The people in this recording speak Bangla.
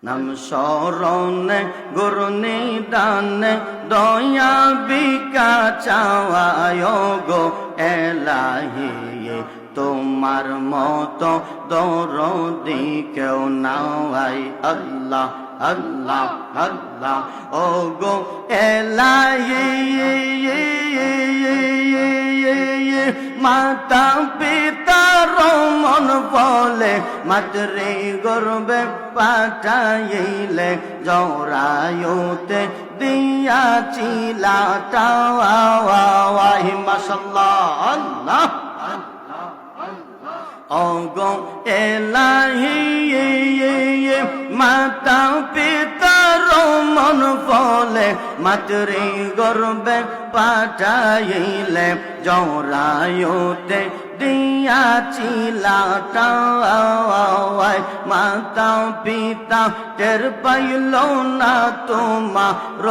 নাম স্মরণে গুরু নিদানে দয়া বিকা চাওয়ায় গো এলাহি তোমার মতো দরদি কেউ নাই আল্লাহ আল্লাহ আল্লাহ ও গো এলাহি মাতা পিতার মন বলে মাতৃ গর্বে পাঠাইলে জরায়ুতে দিয়াছিলা টাওয়াই মাশাআল্লাহ আল্লাহ ওগো এলাহি মাতা পিতার মন বলে মাতৃ গর্বে পাঠাইলে জরায়ুতে দিয়াছিলা টাওয়াই মাতা পিতা টের পাইল না তোমার